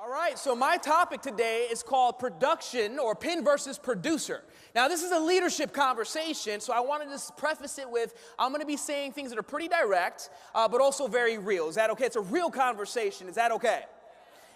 All right, so my topic today is called production or pin versus producer. Now, this is a leadership conversation, so I wanted to preface it with I'm going to be saying things that are pretty direct, but also very real. Is that okay? It's a real conversation. Is that okay?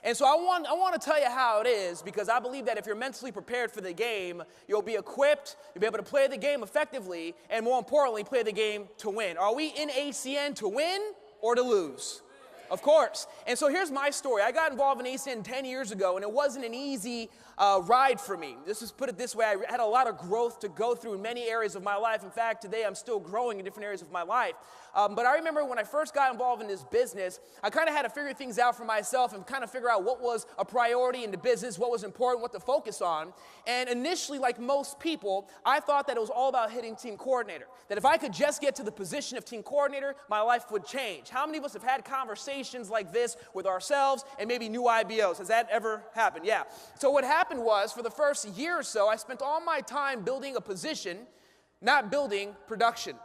And so I want to tell you how it is, because I believe that if you're mentally prepared for the game, you'll be equipped, you'll be able to play the game effectively, and more importantly, play the game to win. Are we in ACN to win or to lose? Of course. And so here's my story. I got involved in ACN 10 years ago, and it wasn't an easy ride for me. Put it this way, I had a lot of growth to go through in many areas of my life. In fact, today I'm still growing in different areas of my life. But I remember when I first got involved in this business, I kind of had to figure things out for myself and kind of figure out what was a priority in the business, what was important, what to focus on. And initially, like most people, I thought that it was all about hitting team coordinator. That if I could just get to the position of team coordinator, my life would change. How many of us have had conversations like this with ourselves and maybe new IBOs? Has that ever happened? Yeah. So what happened was, for the first year or so, I spent all my time building a position, not building production.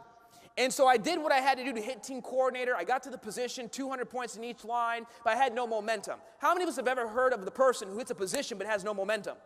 And so I did what I had to do to hit team coordinator. I got to the position, 200 points in each line, but I had no momentum. How many of us have ever heard of the person who hits a position but has no momentum?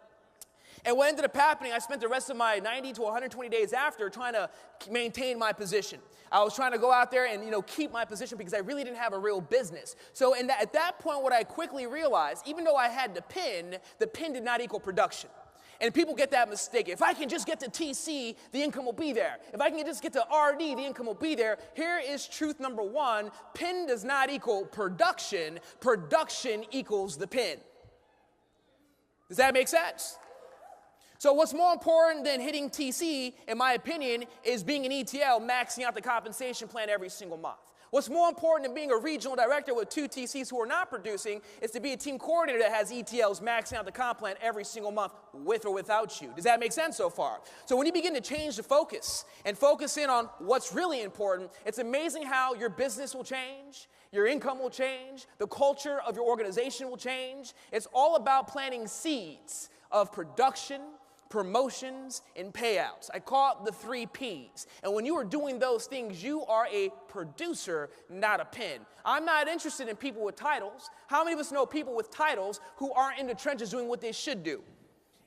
And what ended up happening, I spent the rest of my 90 to 120 days after trying to maintain my position. I was trying to go out there and, keep my position because I really didn't have a real business. So at that point, what I quickly realized, even though I had the pin did not equal production. And people get that mistake. If I can just get to TC, the income will be there. If I can just get to RD, the income will be there. Here is truth number one. Pin does not equal production. Production equals the pin. Does that make sense? So what's more important than hitting TC, in my opinion, is being an ETL, maxing out the compensation plan every single month. What's more important than being a regional director with 2 TCs who are not producing is to be a team coordinator that has ETLs maxing out the comp plan every single month, with or without you. Does that make sense so far? So when you begin to change the focus and focus in on what's really important, it's amazing how your business will change, your income will change, the culture of your organization will change. It's all about planting seeds of production, promotions, and payouts. I call it the 3 Ps. And when you are doing those things, you are a producer, not a pin. I'm not interested in people with titles. How many of us know people with titles who aren't in the trenches doing what they should do?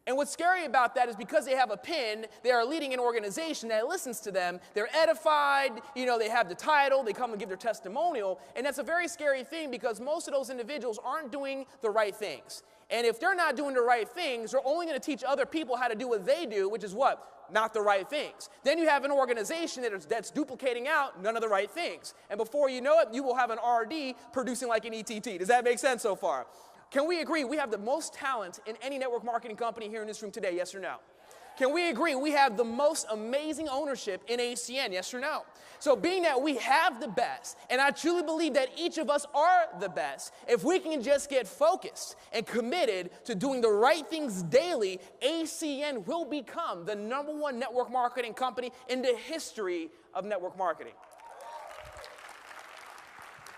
And what's scary about that is because they have a pin, they are leading an organization that listens to them. They're edified, they have the title, they come and give their testimonial. And that's a very scary thing because most of those individuals aren't doing the right things. And if they're not doing the right things, they're only going to teach other people how to do what they do, which is what? Not the right things. Then you have an organization that's duplicating out none of the right things. And before you know it, you will have an RD producing like an ETT. Does that make sense so far? Can we agree we have the most talent in any network marketing company here in this room today, yes or no? Can we agree we have the most amazing ownership in ACN, yes or no? So being that we have the best, and I truly believe that each of us are the best, if we can just get focused and committed to doing the right things daily, ACN will become the #1 network marketing company in the history of network marketing.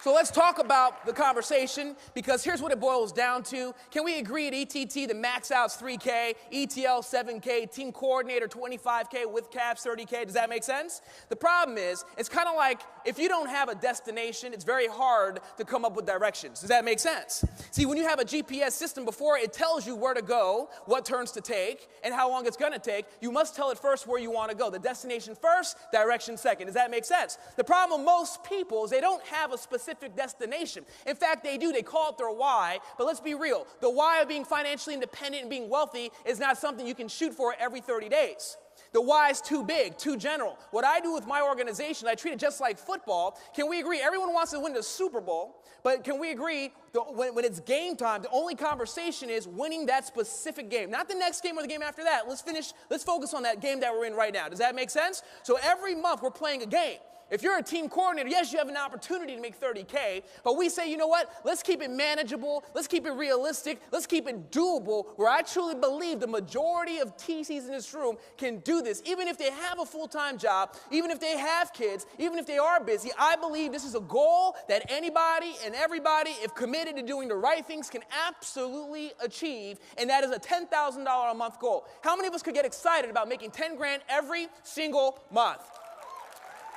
So let's talk about the conversation, because here's what it boils down to. Can we agree at ETT the max out's 3K, ETL 7K, team coordinator 25K, with caps 30K? Does that make sense? The problem is, it's kind of like if you don't have a destination, it's very hard to come up with directions. Does that make sense? See, when you have a GPS system before, it tells you where to go, what turns to take, and how long it's going to take. You must tell it first where you want to go. The destination first, direction second. Does that make sense? The problem with most people is they don't have a specific destination. In fact, they do. They call it their why, but let's be real. The why of being financially independent and being wealthy is not something you can shoot for every 30 days. The why is too big, too general. What I do with my organization, I treat it just like football. Can we agree? Everyone wants to win the Super Bowl, but can we agree when it's game time, the only conversation is winning that specific game, not the next game or the game after that. Let's focus on that game that we're in right now. Does that make sense? So every month we're playing a game. If you're a team coordinator, yes, you have an opportunity to make 30K, but we say, you know what? Let's keep it manageable. Let's keep it realistic. Let's keep it doable, where I truly believe the majority of TCs in this room can do this. Even if they have a full-time job, even if they have kids, even if they are busy, I believe this is a goal that anybody and everybody, if committed to doing the right things, can absolutely achieve, and that is a $10,000 a month goal. How many of us could get excited about making 10 grand every single month?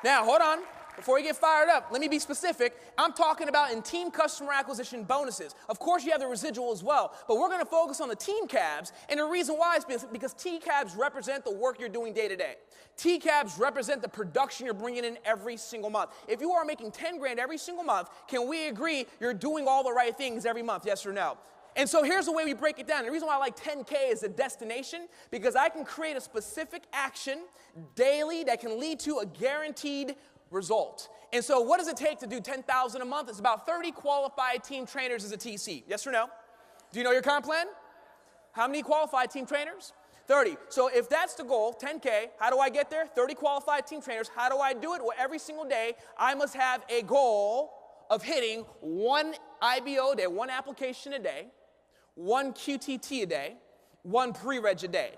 Now, hold on. Before you get fired up, let me be specific. I'm talking about in team customer acquisition bonuses. Of course, you have the residual as well, but we're going to focus on the team cabs, and the reason why is because T-cabs represent the work you're doing day to day. T-cabs represent the production you're bringing in every single month. If you are making 10 grand every single month, can we agree you're doing all the right things every month, yes or no? And so here's the way we break it down. The reason why I like 10K as a destination, because I can create a specific action daily that can lead to a guaranteed result. And so what does it take to do 10,000 a month? It's about 30 qualified team trainers as a TC. Yes or no? Do you know your comp plan? How many qualified team trainers? 30. So if that's the goal, 10K, how do I get there? 30 qualified team trainers. How do I do it? Well, every single day, I must have a goal of hitting one IBO a day, one application a day, one QTT a day, one pre-reg a day.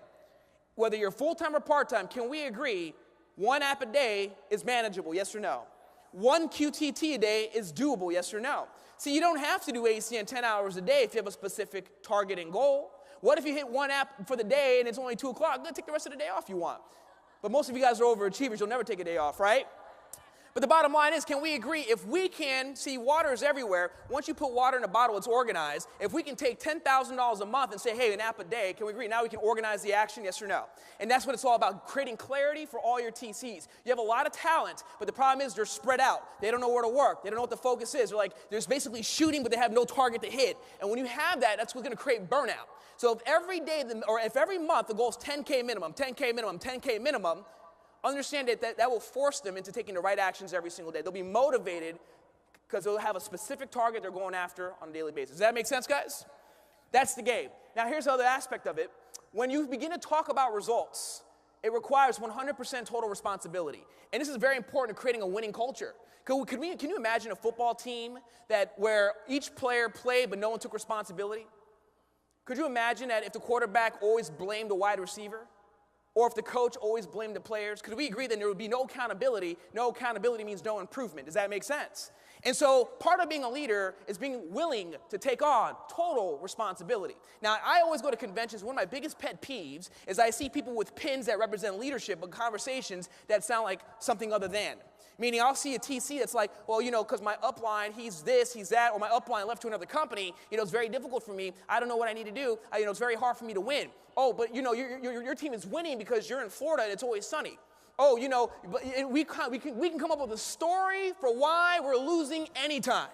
Whether you're full-time or part-time, can we agree one app a day is manageable, yes or no? One QTT a day is doable, yes or no? See, you don't have to do ACN 10 hours a day if you have a specific target and goal. What if you hit one app for the day and it's only 2 o'clock? Then take the rest of the day off you want. But most of you guys are overachievers. You'll never take a day off, right? But the bottom line is, can we agree, if we can, see, water is everywhere. Once you put water in a bottle, it's organized. If we can take $10,000 a month and say, hey, an app a day, can we agree? Now we can organize the action, yes or no? And that's what it's all about, creating clarity for all your TCs. You have a lot of talent, but the problem is they're spread out. They don't know where to work. They don't know what the focus is. They're like, there's basically shooting, but they have no target to hit. And when you have that, that's what's going to create burnout. So if every day, or if every month the goal is 10K minimum, 10K minimum, 10K minimum, understand that will force them into taking the right actions every single day. They'll be motivated because they'll have a specific target they're going after on a daily basis. Does that make sense, guys? That's the game. Now, here's the other aspect of it. When you begin to talk about results, it requires 100% total responsibility. And this is very important to creating a winning culture. Can you imagine a football team where each player played but no one took responsibility? Could you imagine that if the quarterback always blamed the wide receiver? Or if the coach always blamed the players? Could we agree that there would be no accountability? No accountability means no improvement. Does that make sense? And so part of being a leader is being willing to take on total responsibility. Now, I always go to conventions. One of my biggest pet peeves is I see people with pins that represent leadership, but conversations that sound like something other than. Meaning I'll see a TC that's like, well, because my upline, he's this, he's that, or my upline left to another company, it's very difficult for me. I don't know what I need to do. It's very hard for me to win. Oh, but your team is winning because you're in Florida and it's always sunny. Oh, but we can come up with a story for why we're losing anytime.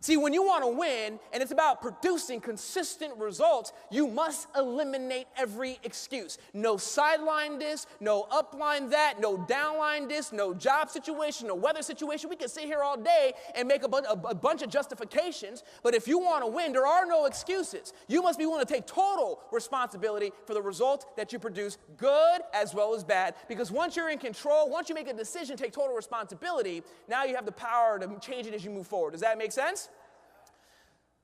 See, when you want to win, and it's about producing consistent results, you must eliminate every excuse. No sideline this, no upline that, no downline this, no job situation, no weather situation. We can sit here all day and make a bunch of justifications, but if you want to win, there are no excuses. You must be willing to take total responsibility for the result that you produce, good as well as bad, because once you're in control, once you make a decision, take total responsibility, now you have the power to change it as you move forward. Does that make sense?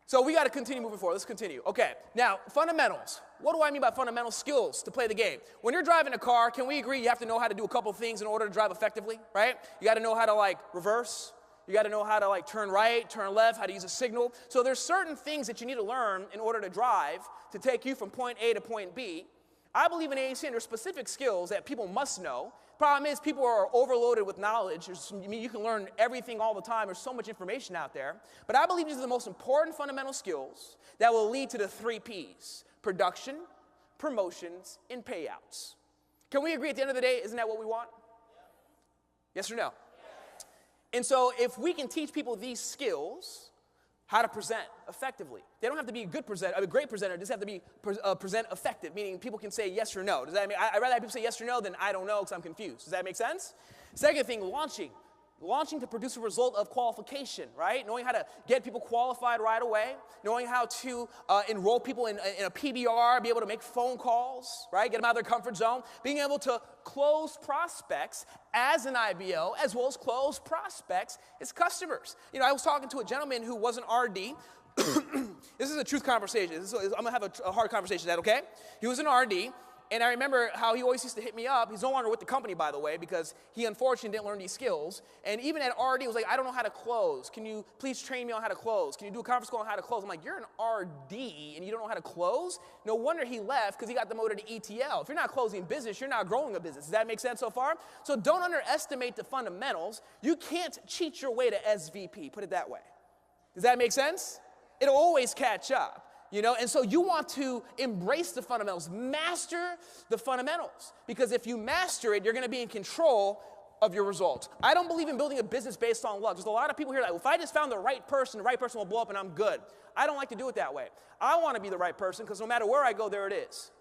So we got to continue moving forward. Let's continue. Okay, now fundamentals. What do I mean by fundamental skills to play the game? When you're driving a car, can we agree you have to know how to do a couple things in order to drive effectively, right? You got to know how to reverse. You got to know how to turn right, turn left, how to use a signal. So there's certain things that you need to learn in order to drive to take you from point A to point B. I believe in AAC, there's specific skills that people must know. Problem is, people are overloaded with knowledge. You can learn everything all the time. There's so much information out there. But I believe these are the most important fundamental skills that will lead to the 3 Ps: production, promotions, and payouts. Can we agree at the end of the day, isn't that what we want? Yes or no? Yes. And so if we can teach people these skills, how to present effectively. They don't have to be a great presenter, just have to be present effective, meaning people can say yes or no. Does that mean, I'd rather have people say yes or no than I don't know because I'm confused. Does that make sense? Second thing, launching. Launching to produce a result of qualification, right? Knowing how to get people qualified right away, knowing how to enroll people in a PBR, be able to make phone calls, right? Get them out of their comfort zone, being able to close prospects as an IBO, as well as close prospects as customers. I was talking to a gentleman who was an RD. This is a truth conversation. I'm going to have a hard conversation. Is that okay? He was an RD. And I remember how he always used to hit me up. He's no longer with the company, by the way, because he unfortunately didn't learn these skills. And even at RD, he was like, I don't know how to close. Can you please train me on how to close? Can you do a conference call on how to close? I'm like, you're an RD and you don't know how to close? No wonder he left, because he got demoted to ETL. If you're not closing business, you're not growing a business. Does that make sense so far? So don't underestimate the fundamentals. You can't cheat your way to SVP, put it that way. Does that make sense? It'll always catch up. And so you want to embrace the fundamentals, master the fundamentals, because if you master it, you're going to be in control of your results. I don't believe in building a business based on luck. There's a lot of people here that, if I just found the right person will blow up and I'm good. I don't like to do it that way. I want to be the right person, because no matter where I go, there it is.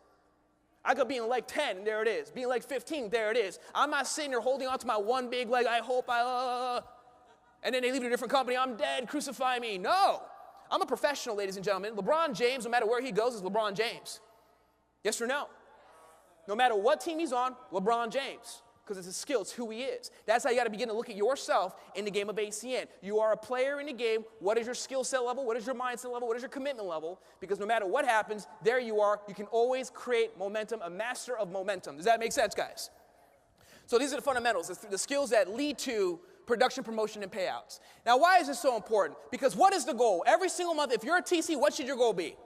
I could be in leg 10, and there it is. Be in leg 15, there it is. I'm not sitting there holding on to my one big leg, and then they leave to a different company, I'm dead, crucify me. No. I'm a professional, ladies and gentlemen. LeBron James, no matter where he goes, is LeBron James. Yes or no? No matter what team he's on, LeBron James. Because it's his skill, it's who he is. That's how you got to begin to look at yourself in the game of ACN. You are a player in the game. What is your skill set level? What is your mindset level? What is your commitment level? Because no matter what happens, there you are. You can always create momentum, a master of momentum. Does that make sense, guys? So these are the fundamentals, the skills that lead to production, promotion, and payouts. Now, why is this so important? Because what is the goal? Every single month, if you're a TC, what should your goal be?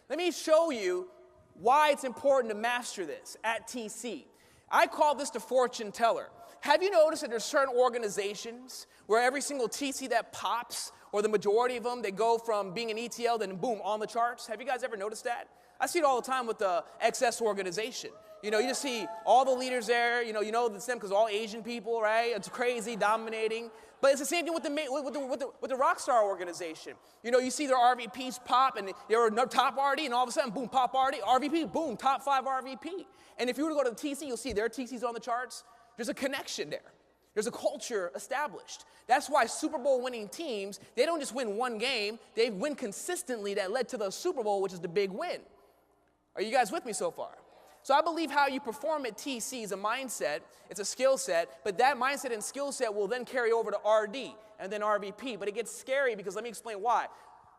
Let me show you why it's important to master this at TC. I call this the fortune teller. Have you noticed that there's certain organizations where every single TC that pops, or the majority of them, they go from being an ETL, then boom, on the charts? Have you guys ever noticed that? I see it all the time with the XS organization. You just see all the leaders there, it's them because all Asian people, right? It's crazy, dominating. But it's the same thing with the Rockstar organization. You see their RVPs pop, and they're a top RD, and all of a sudden, boom, pop RD, RVP, boom, top 5 RVP. And if you were to go to the TC, you'll see their TCs on the charts. There's a connection there. There's a culture established. That's why Super Bowl winning teams, they don't just win one game, they win consistently that led to the Super Bowl, which is the big win. Are you guys with me so far? So I believe how you perform at TC is a mindset, it's a skill set, but that mindset and skill set will then carry over to RD and then RVP. But it gets scary, because let me explain why.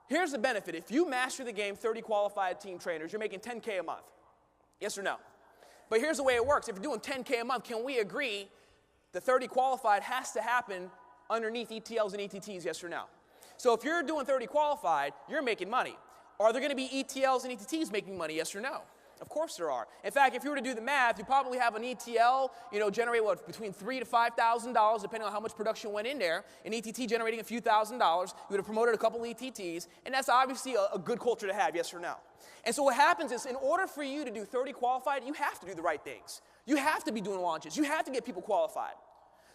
Here's the benefit. If you master the game, 30 qualified team trainers, you're making $10K a month. Yes or no? But here's the way it works. If you're doing $10K a month, can we agree the 30 qualified has to happen underneath ETLs and ETTs, yes or no? So if you're doing 30 qualified, you're making money. Are there going to be ETLs and ETTs making money, yes or no? Of course there are. In fact, if you were to do the math, you probably have an ETL, generate between $3,000 to $5,000, depending on how much production went in there. An ETT generating a few $1,000s. You would have promoted a couple ETTs, and that's obviously a good culture to have, yes or no? And so what happens is, in order for you to do 30 qualified, you have to do the right things. You have to be doing launches. You have to get people qualified.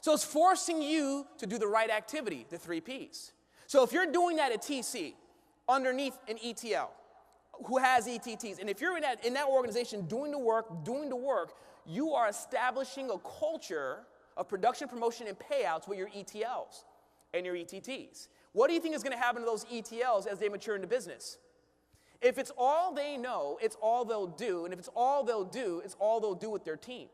So it's forcing you to do the right activity, the 3 Ps. So if you're doing that at TC, underneath an ETL, who has ETTs, and if you're in that organization doing the work, you are establishing a culture of production, promotion, and payouts with your ETLs and your ETTs. What do you think is going to happen to those ETLs as they mature into business? If it's all they know, it's all they'll do, and if it's all they'll do, it's all they'll do with their team.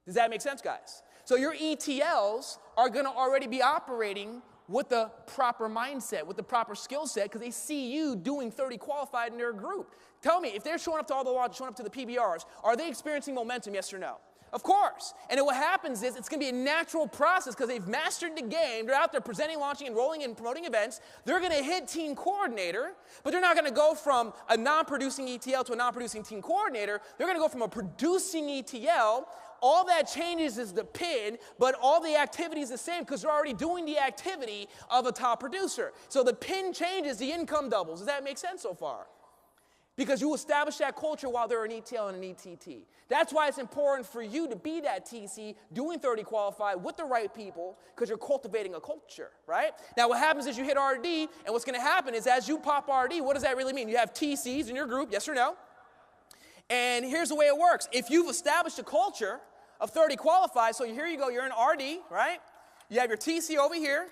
Does that make sense, guys? So your ETLs are going to already be operating with the proper mindset, with the proper skill set, because they see you doing 30 qualified in their group. Tell me, if they're showing up to all the launches, showing up to the PBRs, are they experiencing momentum, yes or no? Of course. And then what happens is, it's going to be a natural process, because they've mastered the game. They're out there presenting, launching, enrolling, and promoting events. They're going to hit team coordinator, but they're not going to go from a non-producing ETL to a non-producing team coordinator. They're going to go from a producing ETL. All that changes is the pin, but all the activity is the same, because they're already doing the activity of a top producer. So the pin changes, the income doubles. Does that make sense so far? Because you establish that culture while they're an ETL and an ETT. That's why it's important for you to be that TC, doing 30 qualified with the right people, because you're cultivating a culture, right? Now what happens is you hit RD, and what's going to happen is, as you pop RD, what does that really mean? You have TCs in your group, yes or no? And here's the way it works. If you've established a culture of 30 qualified, so here you go, you're in RD, right? You have your TC over here.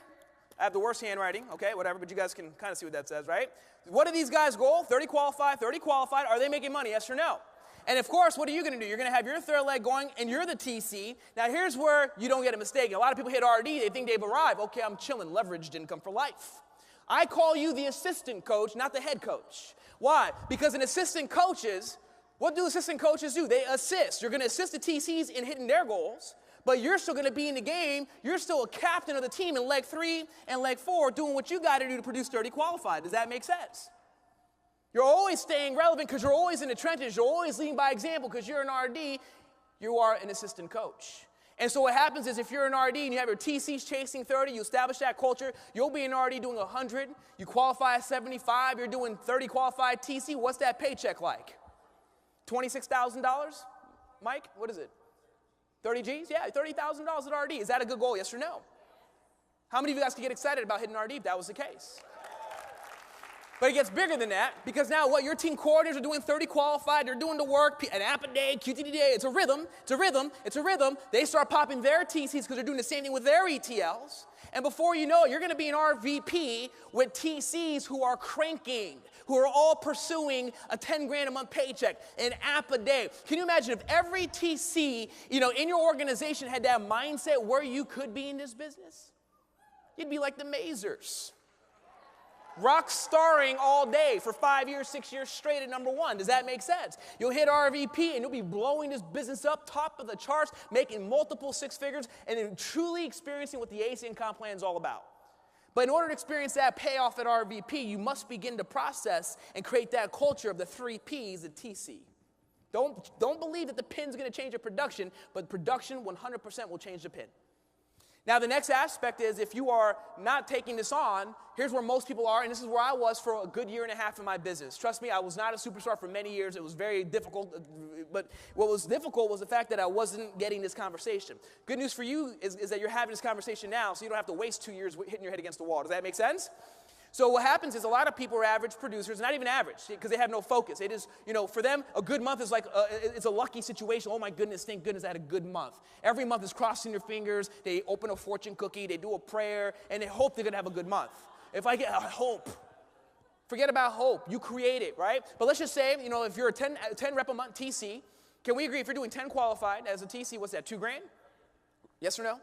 I have the worst handwriting, okay, whatever, but you guys can kind of see what that says, right? What do these guys goal? 30 qualified, 30 qualified. Are they making money, yes or no? And of course, what are you going to do? You're going to have your third leg going, and you're the TC. Now here's where you don't get a mistake. A lot of people hit RD, they think they've arrived. Okay, I'm chilling, leveraged income for life. I call you the assistant coach, not the head coach. Why? Because an assistant coaches What do assistant coaches do? They assist. You're going to assist the TCs in hitting their goals, but you're still going to be in the game. You're still a captain of the team in leg 3 and leg 4 doing what you got to do to produce 30 qualified. Does that make sense? You're always staying relevant because you're always in the trenches. You're always leading by example because you're an RD. You are an assistant coach. And so what happens is if you're an RD and you have your TCs chasing 30, you establish that culture, you'll be an RD doing 100, you qualify at 75, you're doing 30 qualified TC. What's that paycheck like? $26,000? Mike, what is it? 30 G's? Yeah, $30,000 at RD. Is that a good goal, yes or no? How many of you guys could get excited about hitting RD if that was the case? But it gets bigger than that because now what? Your team coordinators are doing 30 qualified. They're doing the work, an app a day, QTD a day. It's a rhythm. It's a rhythm. It's a rhythm. They start popping their TCs because they're doing the same thing with their ETLs. And before you know it, you're going to be an RVP with TCs who are cranking, who are all pursuing a 10 grand a month paycheck, an app a day. Can you imagine if every TC, in your organization had that mindset where you could be in this business? You'd be like the Mazers. Rock starring all day for 5 years, 6 years straight at number 1. Does that make sense? You'll hit RVP and you'll be blowing this business up, top of the charts, making multiple 6 figures, and then truly experiencing what the AC Income Plan is all about. But in order to experience that payoff at RVP, you must begin to process and create that culture of the 3 Ps, the TC. Don't believe that the pin's going to change your production, but production 100% will change the pin. Now, the next aspect is if you are not taking this on, here's where most people are, and this is where I was for a good year and a half in my business. Trust me, I was not a superstar for many years. It was very difficult, but what was difficult was the fact that I wasn't getting this conversation. Good news for you is that you're having this conversation now, so you don't have to waste 2 years hitting your head against the wall. Does that make sense? So what happens is a lot of people are average producers, not even average, because they have no focus. It is, for them, a good month is like, it's a lucky situation. Oh my goodness, thank goodness I had a good month. Every month is crossing their fingers. They open a fortune cookie, they do a prayer, and they hope they're going to have a good month. If I get hope, forget about hope. You create it, right? But let's just say, if you're a 10 rep a month TC, can we agree if you're doing 10 qualified as a TC, what's that, $2 grand? Yes or no?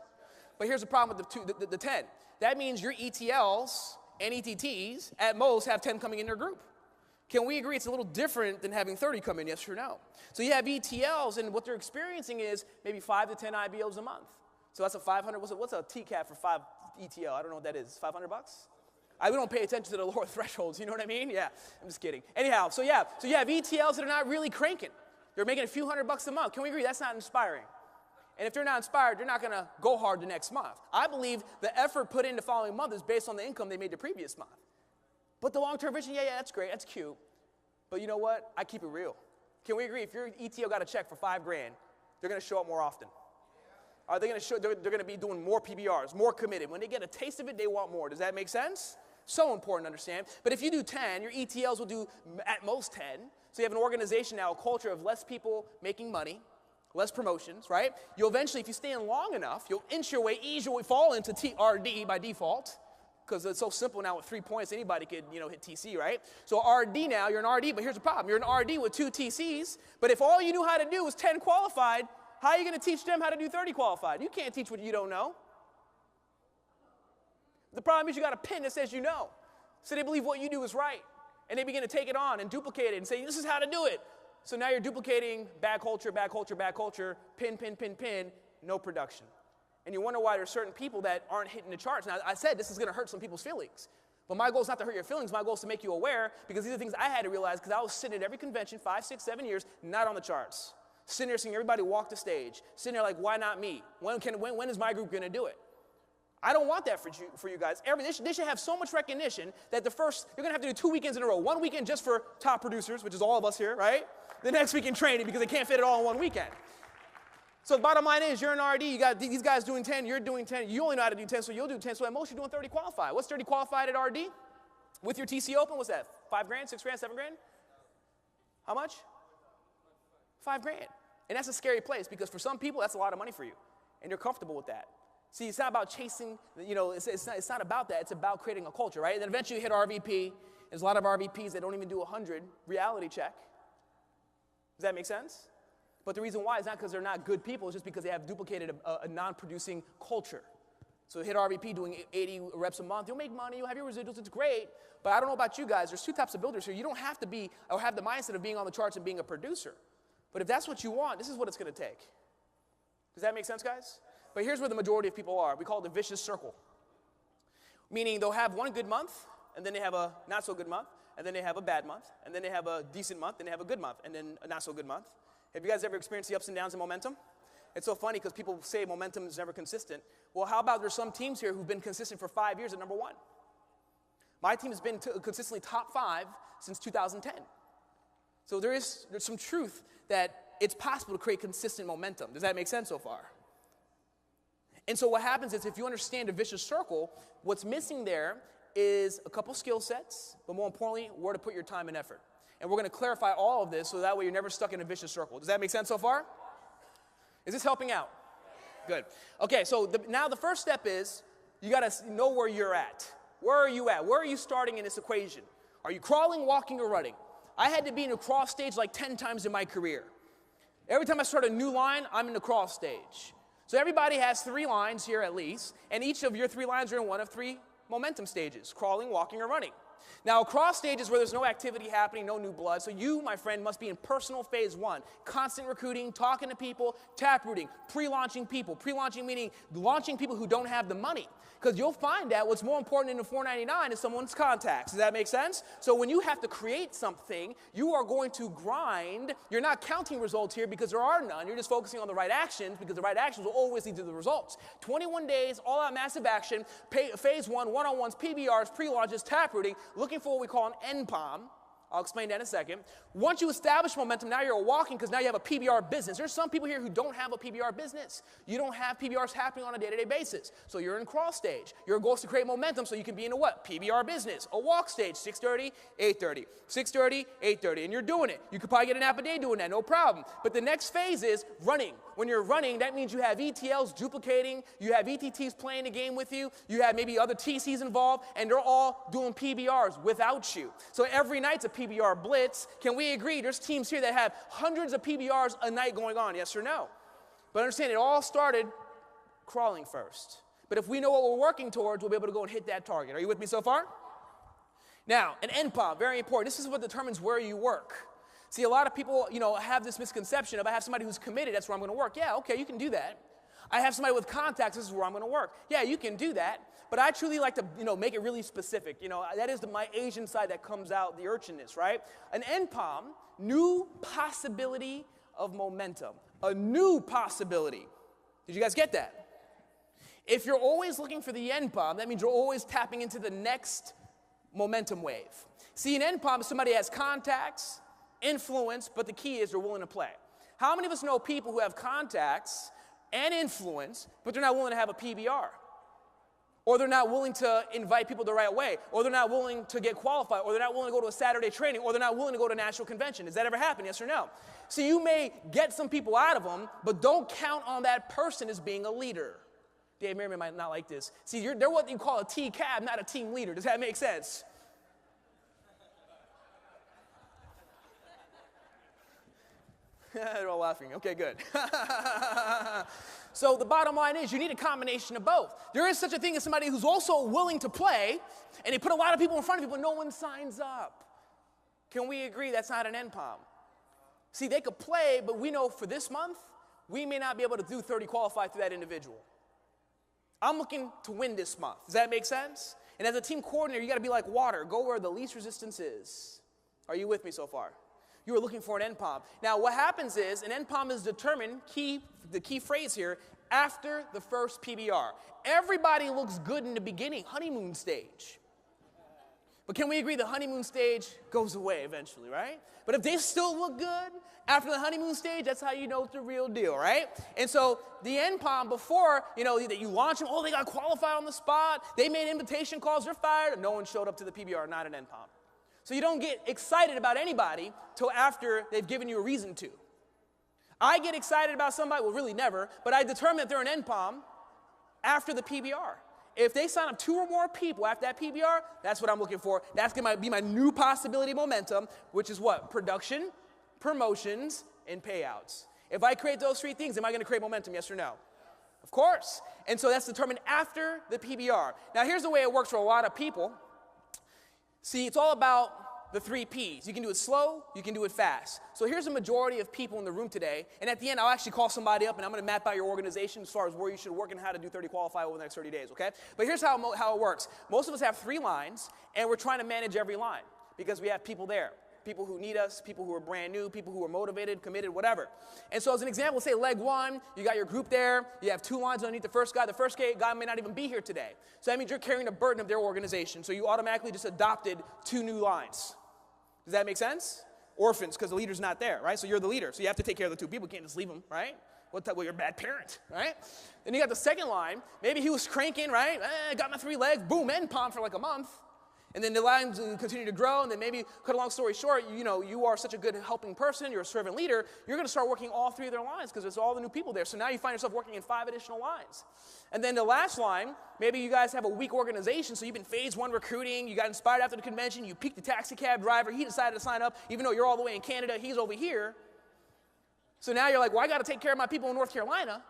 But here's the problem with the 10. That means your ETLs and ETTs, at most, have 10 coming in their group. Can we agree it's a little different than having 30 come in, yes or no? So you have ETLs, and what they're experiencing is maybe 5 to 10 IBOs a month. So that's a 500, what's a TCAP for 5 ETL? I don't know what that is, 500 bucks? We don't pay attention to the lower thresholds, you know what I mean? Yeah, I'm just kidding. Anyhow, so you have ETLs that are not really cranking. They're making a few $100 a month. Can we agree that's not inspiring? And if they're not inspired, they're not going to go hard the next month. I believe the effort put in the following month is based on the income they made the previous month. But the long-term vision, yeah, that's great, that's cute. But you know what? I keep it real. Can we agree if your ETL got a check for $5 grand, they're going to show up more often? Are they going to show? They're going to be doing more PBRs, more committed. When they get a taste of it, they want more. Does that make sense? So important to understand. But if you do 10, your ETLs will do at most 10. So you have an organization now, a culture of less people making money, less promotions, right? You'll eventually, if you stay in long enough, you'll inch your way, ease your way, fall into TRD by default, because it's so simple now with 3 points, anybody could, hit TC, right? So RD now, you're an RD, but here's the problem. You're an RD with 2 TCs, but if all you knew how to do was 10 qualified, how are you going to teach them how to do 30 qualified? You can't teach what you don't know. The problem is you got a pin that says you know. So they believe what you do is right, and they begin to take it on and duplicate it and say, this is how to do it. So now you're duplicating bad culture, pin, no production. And you wonder why there's certain people that aren't hitting the charts. Now, I said this is going to hurt some people's feelings. But my goal is not to hurt your feelings. My goal is to make you aware, because these are things I had to realize because I was sitting at every convention, 5, 6, 7 years, not on the charts. Sitting there seeing everybody walk the stage. Sitting there like, why not me? When is my group going to do it? I don't want that for you guys. They should have so much recognition that you're going to have to do 2 weekends in a row. 1 weekend just for top producers, which is all of us here, right? The next weekend training because they can't fit it all in 1 weekend. So the bottom line is you're an RD. You got these guys doing 10. You're doing 10. You only know how to do 10, so you'll do 10. So at most you're doing 30 qualified. What's 30 qualified at RD? With your TC open, what's that? 5 grand, 6 grand, 7 grand? How much? 5 grand. And that's a scary place because for some people that's a lot of money for you, and you're comfortable with that. See, it's not about chasing, it's not about that. It's about creating a culture, right? And then eventually you hit RVP. There's a lot of RVPs that don't even do 100 reality check. Does that make sense? But the reason why is not because they're not good people. It's just because they have duplicated a non-producing culture. So hit RVP doing 80 reps a month. You'll make money, you'll have your residuals, it's great. But I don't know about you guys, there's two types of builders here. You don't have to be or have the mindset of being on the charts and being a producer. But if that's what you want, this is what it's going to take. Does that make sense, guys? But here's where the majority of people are. We call it the vicious circle. Meaning they'll have one good month, and then they have a not so good month, and then they have a bad month, and then they have a decent month, and they have a good month, and then a not so good month. Have you guys ever experienced the ups and downs of momentum? It's so funny because people say momentum is never consistent. Well, how about there's some teams here who've been consistent for 5 years at number one? My team has been consistently top 5 since 2010. So there's some truth that it's possible to create consistent momentum. Does that make sense so far? And so what happens is if you understand a vicious circle, what's missing there is a couple skill sets, but more importantly, where to put your time and effort. And we're going to clarify all of this so that way you're never stuck in a vicious circle. Does that make sense so far? Is this helping out? Good. Okay, so now the first step is you got to know where you're at. Where are you at? Where are you starting in this equation? Are you crawling, walking, or running? I had to be in a crawl stage like 10 times in my career. Every time I start a new line, I'm in the crawl stage. So everybody has 3 lines here at least, and each of your 3 lines are in one of 3 momentum stages, crawling, walking, or running. Now, a crawl stage is where there's no activity happening, no new blood. So you, my friend, must be in personal phase 1. Constant recruiting, talking to people, taprooting, pre-launching people. Pre-launching meaning launching people who don't have the money. Because you'll find that what's more important in the $4.99 is someone's contacts. Does that make sense? So when you have to create something, you are going to grind. You're not counting results here because there are none. You're just focusing on the right actions because the right actions will always lead to the results. 21 days, all-out massive action, phase 1, one-on-ones, PBRs, pre-launches, taprooting, looking for what we call an NPOM. I'll explain that in a second. Once you establish momentum, now you're walking because now you have a PBR business. There's some people here who don't have a PBR business. You don't have PBRs happening on a day-to-day basis. So you're in crawl stage. Your goal is to create momentum so you can be in a what? PBR business. A walk stage, 6:30, 8:30. 6:30, 8:30. And you're doing it. You could probably get an app a day doing that, no problem. But the next phase is running. When you're running, that means you have ETLs duplicating. You have ETTs playing the game with you. You have maybe other TCs involved, and they're all doing PBRs without you. So every night's a PBR blitz. Can we agree there's teams here that have hundreds of PBRs a night going on, yes or no? But understand, it all started crawling first. But if we know what we're working towards, we'll be able to go and hit that target. Are you with me so far? Now, an NPOM, very important. This is what determines where you work. See, a lot of people, have this misconception of I have somebody who's committed, that's where I'm going to work. Yeah, okay, you can do that. I have somebody with contacts, this is where I'm going to work. Yeah, you can do that. But I truly like to, make it really specific. That is my Asian side that comes out, the urchinness, right? An NPOM, new possibility of momentum. A new possibility. Did you guys get that? If you're always looking for the NPOM, that means you're always tapping into the next momentum wave. See, an NPOM is somebody who has contacts, influence, but the key is they're willing to play. How many of us know people who have contacts and influence, but they're not willing to have a PBR? Or they're not willing to invite people the right way, or they're not willing to get qualified, or they're not willing to go to a Saturday training, or they're not willing to go to a national convention. Does that ever happen, yes or no? So you may get some people out of them, but don't count on that person as being a leader. Dave Merriman might not like this. See, they're what you call a T-cab, not a team leader. Does that make sense? They're all laughing. Okay, good. So the bottom line is you need a combination of both. There is such a thing as somebody who's also willing to play, and they put a lot of people in front of people, no one signs up. Can we agree that's not an NPOM? See, they could play, but we know for this month, we may not be able to do 30 qualified through that individual. I'm looking to win this month. Does that make sense? And as a team coordinator, you got to be like water. Go where the least resistance is. Are you with me so far? You are looking for an NPOM. Now, what happens is an NPOM is determined, the key phrase here, after the first PBR. Everybody looks good in the beginning, honeymoon stage. But can we agree the honeymoon stage goes away eventually, right? But if they still look good after the honeymoon stage, that's how you know it's the real deal, right? And so the NPOM before, that you launch them, they got qualified on the spot, they made invitation calls, they're fired, and no one showed up to the PBR, not an NPOM. So you don't get excited about anybody till after they've given you a reason to. I get excited about somebody, well, really never, but I determine that they're an NPOM after the PBR. If they sign up 2 or more people after that PBR, that's what I'm looking for. That's going to be my new possibility momentum, which is what? Production, promotions, and payouts. If I create those 3 things, am I going to create momentum, yes or no? Of course. And so that's determined after the PBR. Now here's the way it works for a lot of people. See, it's all about the 3 Ps. You can do it slow, you can do it fast. So here's a majority of people in the room today, and at the end I'll actually call somebody up and I'm going to map out your organization as far as where you should work and how to do 30 qualify over the next 30 days, okay? But here's how it works. Most of us have 3 lines, and we're trying to manage every line because we have people there. People who need us, people who are brand new, people who are motivated, committed, whatever. And so as an example, say leg 1, you got your group there, you have 2 lines underneath the first guy. The first guy may not even be here today. So that means you're carrying the burden of their organization. So you automatically just adopted 2 new lines. Does that make sense? Orphans, because the leader's not there, right? So you're the leader. So you have to take care of the 2 people. You can't just leave them, right? Well, you're a bad parent, right? Then you got the second line. Maybe he was cranking, right? Got my 3 legs, boom, NPOM for like a month. And then the lines continue to grow, and then maybe, cut a long story short, you are such a good helping person, you're a servant leader, you're going to start working all 3 of their lines because there's all the new people there. So now you find yourself working in 5 additional lines. And then the last line, maybe you guys have a weak organization, so you've been phase 1 recruiting, you got inspired after the convention, you piqued the taxi cab driver, he decided to sign up, even though you're all the way in Canada, he's over here. So now you're like, well, I got to take care of my people in North Carolina.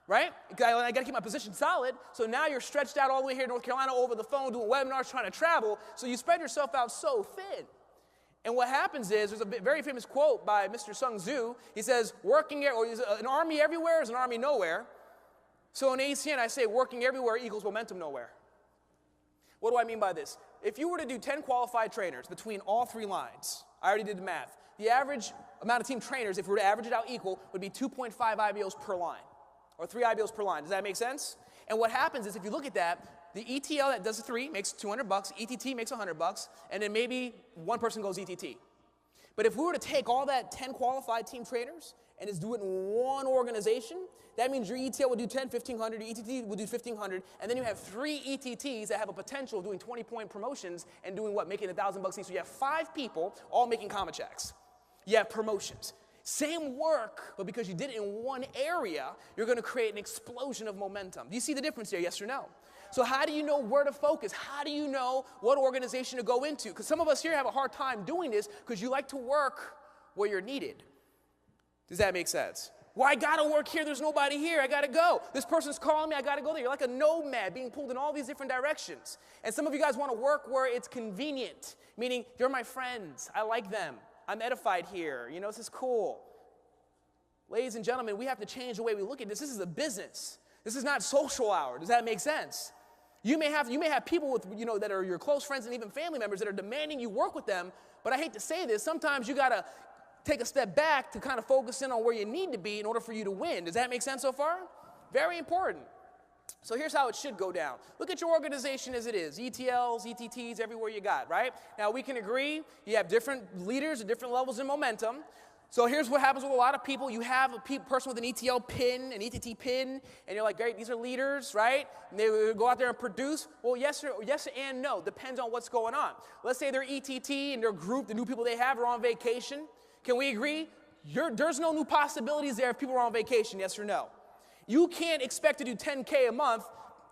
Right? I got to keep my position solid. So now you're stretched out all the way here in North Carolina over the phone doing webinars, trying to travel. So you spread yourself out so thin. And what happens is, there's a very famous quote by Mr. Sun Tzu. He says, an army everywhere is an army nowhere. So in ACN, I say working everywhere equals momentum nowhere. What do I mean by this? If you were to do 10 qualified trainers between all 3 lines, I already did the math, the average amount of team trainers, if we were to average it out equal, would be 2.5 IBOs per line. Or 3 IBOs per line. Does that make sense? And what happens is, if you look at that, the ETL that does the 3 makes $200, ETT makes $100, and then maybe one person goes ETT. But if we were to take all that 10 qualified team trainers and just do it in one organization, that means your ETL would do 10, 1,500, your ETT would do 1,500, and then you have 3 ETTs that have a potential of doing 20-point promotions and doing what? Making $1,000 each. So you have 5 people all making comma checks. You have promotions. Same work, but because you did it in one area, you're going to create an explosion of momentum. Do you see the difference here, yes or no? So how do you know where to focus? How do you know what organization to go into? Because some of us here have a hard time doing this because you like to work where you're needed. Does that make sense? Well, I got to work here. There's nobody here. I got to go. This person's calling me. I got to go there. You're like a nomad being pulled in all these different directions. And some of you guys want to work where it's convenient, meaning you're my friends. I like them. I'm edified here. This is cool. Ladies and gentlemen, we have to change the way we look at this. This is a business. This is not social hour. Does that make sense? You may have people with, that are your close friends and even family members that are demanding you work with them. But I hate to say this, sometimes you got to take a step back to kind of focus in on where you need to be in order for you to win. Does that make sense so far? Very important. So here's how it should go down. Look at your organization as it is. ETLs, ETTs, everywhere you got, right? Now, we can agree you have different leaders at different levels in momentum. So here's what happens with a lot of people. You have a person with an ETL pin, an ETT pin, and you're like, great, these are leaders, right? And they go out there and produce. Well, yes and no. Depends on what's going on. Let's say they're ETT and their group, the new people they have, are on vacation. Can we agree? There's no new possibilities there if people are on vacation, yes or no? You can't expect to do 10K a month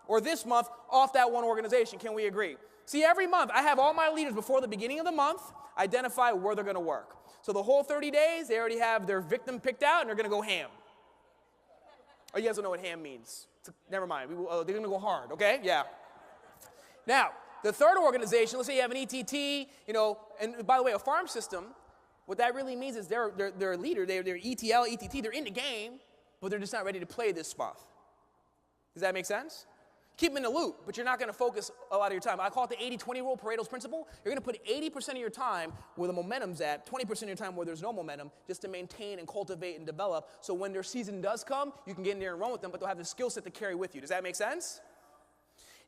or this month off that one organization. Can we agree? See, every month, I have all my leaders before the beginning of the month identify where they're going to work. So the whole 30 days, they already have their victim picked out, and they're going to go ham. Oh, you guys don't know what ham means. Never mind. They're going to go hard, okay? Yeah. Now, the third organization, let's say you have an ETT, and by the way, a farm system, what that really means is they're a leader, they're ETL, ETT, they're in the game, but they're just not ready to play this month. Does that make sense? Keep them in the loop, but you're not going to focus a lot of your time. I call it the 80-20 rule, Pareto's principle. You're going to put 80% of your time where the momentum's at, 20% of your time where there's no momentum, just to maintain and cultivate and develop. So when their season does come, you can get in there and run with them, but they'll have the skill set to carry with you. Does that make sense?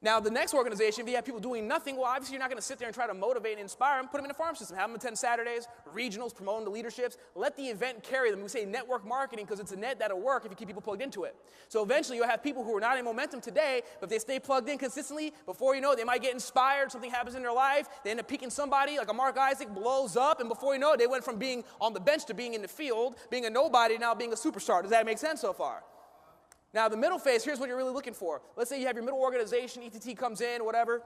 Now, the next organization, if you have people doing nothing, well, obviously you're not going to sit there and try to motivate and inspire them. Put them in a farm system. Have them attend Saturdays, regionals, promote them to leaderships. Let the event carry them. We say network marketing because it's a net that'll work if you keep people plugged into it. So eventually you'll have people who are not in momentum today, but if they stay plugged in consistently, before you know it, they might get inspired. Something happens in their life. They end up peaking somebody, like a Mark Isaac, blows up, and before you know it, they went from being on the bench to being in the field, being a nobody, now being a superstar. Does that make sense so far? Now, the middle phase, here's what you're really looking for. Let's say you have your middle organization, ETT comes in, whatever.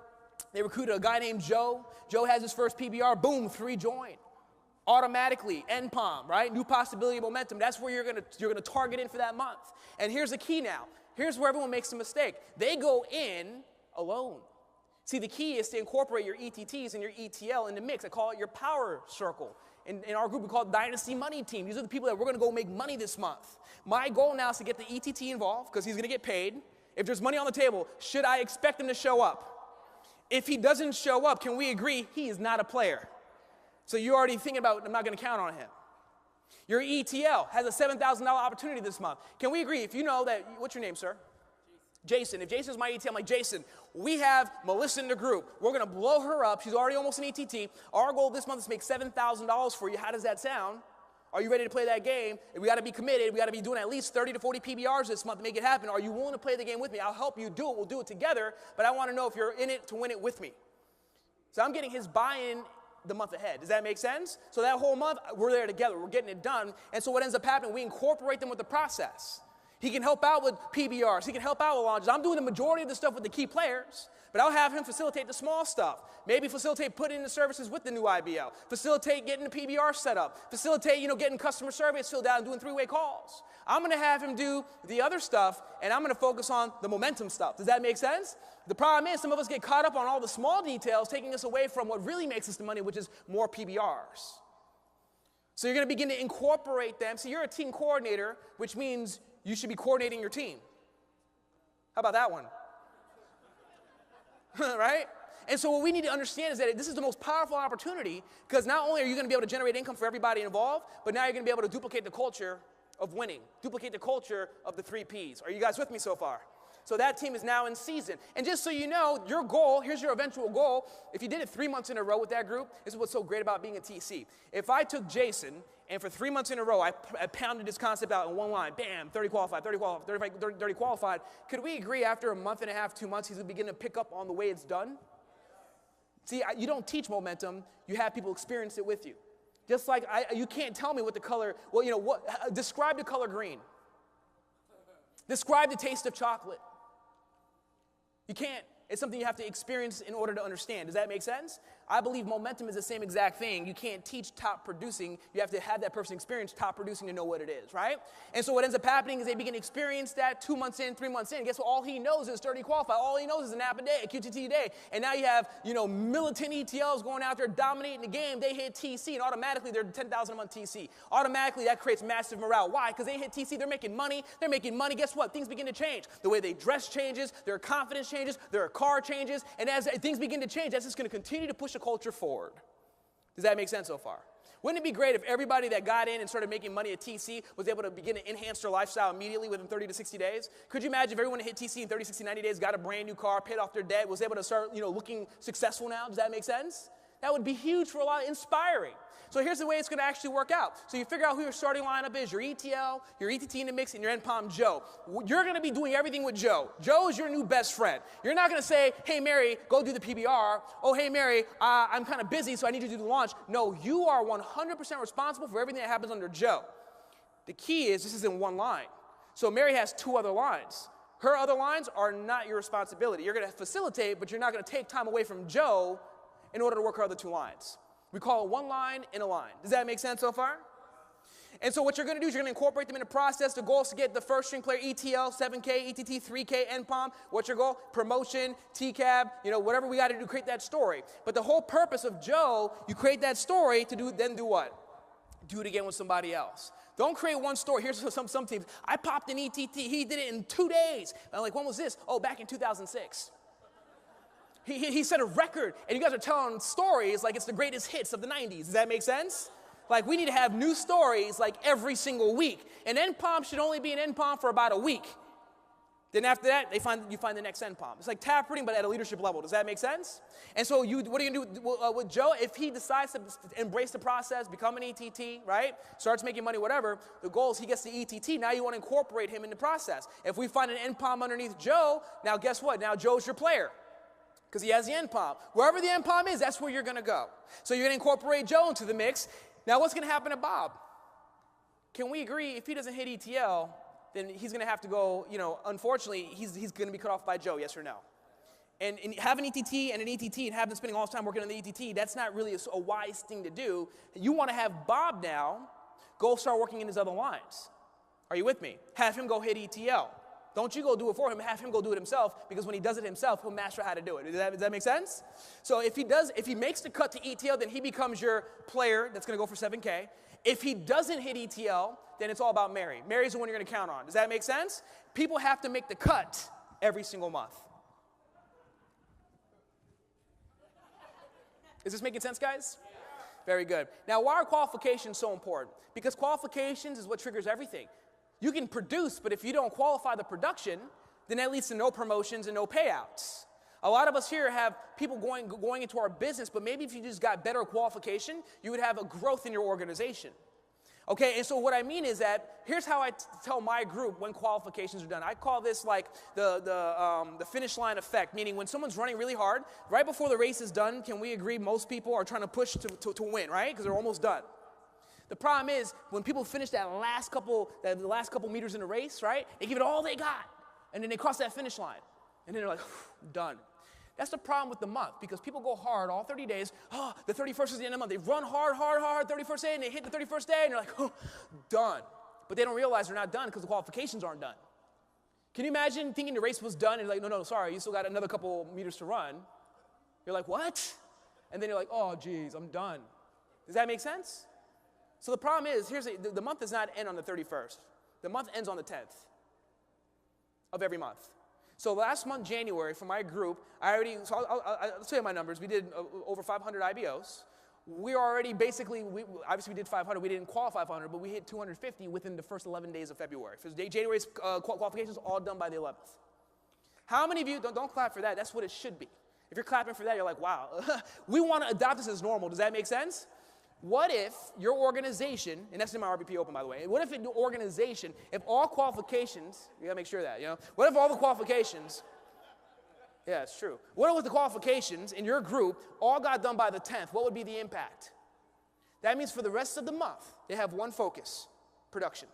They recruited a guy named Joe. Joe has his first PBR, boom, 3 join. Automatically, NPOM, right? New possibility of momentum. That's where you're gonna target in for that month. And here's the key now. Here's where everyone makes a mistake. They go in alone. See, the key is to incorporate your ETTs and your ETL in the mix. I call it your power circle. In our group, we call it Dynasty Money Team. These are the people that we're going to go make money this month. My goal now is to get the ETT involved because he's going to get paid. If there's money on the table, should I expect him to show up? If he doesn't show up, can we agree he is not a player? So you're already thinking about, I'm not going to count on him. Your ETL has a $7,000 opportunity this month. Can we agree, if you know that, what's your name, sir? Jason. If Jason's my ETL, I'm like, Jason, we have Melissa in the group. We're going to blow her up. She's already almost an ETT. Our goal this month is to make $7,000 for you. How does that sound? Are you ready to play that game? We got to be committed. We got to be doing at least 30 to 40 PBRs this month to make it happen. Are you willing to play the game with me? I'll help you do it. We'll do it together. But I want to know if you're in it to win it with me. So I'm getting his buy-in the month ahead. Does that make sense? So that whole month, we're there together. We're getting it done. And so what ends up happening, we incorporate them with the process. He can help out with PBRs. He can help out with launches. I'm doing the majority of the stuff with the key players, but I'll have him facilitate the small stuff. Maybe facilitate putting in the services with the new IBL. Facilitate getting the PBR set up. Facilitate, getting customer surveys filled out and doing three-way calls. I'm going to have him do the other stuff, and I'm going to focus on the momentum stuff. Does that make sense? The problem is some of us get caught up on all the small details, taking us away from what really makes us the money, which is more PBRs. So you're going to begin to incorporate them. So you're a team coordinator, which means you should be coordinating your team. How about that one? Right? And so what we need to understand is that this is the most powerful opportunity because not only are you going to be able to generate income for everybody involved, but now you're going to be able to duplicate the culture of winning, duplicate the culture of the 3 Ps. Are you guys with me so far? So that team is now in season. And just so you know, your goal, here's your eventual goal. If you did it 3 months in a row with that group, this is what's so great about being a TC. If I took Jason and for 3 months in a row, I pounded this concept out in one line, bam, 30 qualified, 30 qualified, 30 qualified, could we agree after a month and a half, 2 months, he's going to begin to pick up on the way it's done? See, you don't teach momentum, you have people experience it with you. Just like you can't tell me what the color, describe the color green. Describe the taste of chocolate. You can't. It's something you have to experience in order to understand. Does that make sense? I believe momentum is the same exact thing. You can't teach top producing. You have to have that person experience top producing to know what it is, right? And so what ends up happening is they begin to experience that 2 months in, 3 months in. Guess what? All he knows is 30 qualified. All he knows is an app a day, a QTT a day. And now you have, militant ETLs going out there dominating the game. They hit TC, and automatically they're 10,000 a month TC. Automatically that creates massive morale. Why? Because they hit TC, they're making money. They're making money. Guess what? Things begin to change. The way they dress changes. Their confidence changes. Their car changes. And as things begin to change, that's just going to continue to push the culture forward. Does that make sense so far? Wouldn't it be great if everybody that got in and started making money at TC was able to begin to enhance their lifestyle immediately within 30 to 60 days? Could you imagine if everyone that hit TC in 30, 60, 90 days, got a brand new car, paid off their debt, was able to start, looking successful now? Does that make sense? That would be huge for a lot, inspiring. So here's the way it's going to actually work out. So you figure out who your starting lineup is, your ETL, your ETT in the mix, and your NPOM Joe. You're going to be doing everything with Joe. Joe is your new best friend. You're not going to say, hey, Mary, go do the PBR. Oh, hey, Mary, I'm kind of busy, so I need you to do the launch. No, you are 100% responsible for everything that happens under Joe. The key is this is in one line. So Mary has 2 other lines. Her other lines are not your responsibility. You're going to facilitate, but you're not going to take time away from Joe in order to work her other 2 lines. We call it one line in a line. Does that make sense so far? And so what you're going to do is you're going to incorporate them in the process. The goal is to get the first string player ETL, 7K, ETT, 3K, NPOM. What's your goal? Promotion, TCAB, whatever we got to do to create that story. But the whole purpose of Joe, you create that story to then do what? Do it again with somebody else. Don't create one story. Here's some teams. I popped an ETT. He did it in 2 days. I'm like, when was this? Oh, back in 2006. He set a record, and you guys are telling stories like it's the greatest hits of the 90s. Does that make sense? Like, we need to have new stories like every single week. And NPOM should only be an NPOM for about a week. Then after that, you find the next NPOM. It's like taproting, but at a leadership level. Does that make sense? And so what are you going to do with Joe? If he decides to embrace the process, become an ETT, right? Starts making money, whatever, the goal is he gets the ETT. Now you want to incorporate him in the process. If we find an NPOM underneath Joe, now guess what? Now Joe's your player. Because he has the NPOM. Wherever the NPOM is, that's where you're going to go. So you're going to incorporate Joe into the mix. Now what's going to happen to Bob? Can we agree if he doesn't hit ETL, then he's going to have to go, unfortunately, he's going to be cut off by Joe, yes or no? And have an ETT and an ETT and have them spending all his time working on the ETT, that's not really a wise thing to do. You want to have Bob now go start working in his other lines. Are you with me? Have him go hit ETL. Don't you go do it for him, have him go do it himself, because when he does it himself, he'll master how to do it. Does that make sense? So if he makes the cut to ETL, then he becomes your player that's going to go for 7K. If he doesn't hit ETL, then it's all about Mary. Mary's the one you're going to count on. Does that make sense? People have to make the cut every single month. Is this making sense, guys? Very good. Now, why are qualifications so important? Because qualifications is what triggers everything. You can produce, but if you don't qualify the production, then that leads to no promotions and no payouts. A lot of us here have people going into our business, but maybe if you just got better qualification, you would have a growth in your organization. Okay, and so what I mean is that here's how I tell my group when qualifications are done. I call this like the finish line effect, meaning when someone's running really hard, right before the race is done, can we agree most people are trying to push to win, right? Because they're almost done. The problem is when people finish the last couple meters in the race, right? They give it all they got, and then they cross that finish line, and then they're like, done. That's the problem with the month, because people go hard all 30 days. Oh, the 31st is the end of the month. They run hard, 31st day, and they hit the 31st day, and they're like, oh, done. But they don't realize they're not done because the qualifications aren't done. Can you imagine thinking the race was done, and like, no, sorry, you still got another couple meters to run. You're like, what? And then you're like, oh, geez, I'm done. Does that make sense? So the problem is, the month does not end on the 31st. The month ends on the 10th of every month. So last month, January, for my group, I'll tell you my numbers. We did over 500 IBOs. We already basically, obviously we did 500. We didn't qualify 500, but we hit 250 within the first 11 days of February. So January's qualifications all done by the 11th. How many of you, don't clap for that. That's what it should be. If you're clapping for that, you're like, wow. We want to adopt this as normal. Does that make sense? What if your organization, and that's in my RBP Open, by the way, what if your organization, if all qualifications, you gotta make sure that, what if all the qualifications, yeah, it's true. What if the qualifications in your group all got done by the 10th? What would be the impact? That means for the rest of the month, they have one focus, production.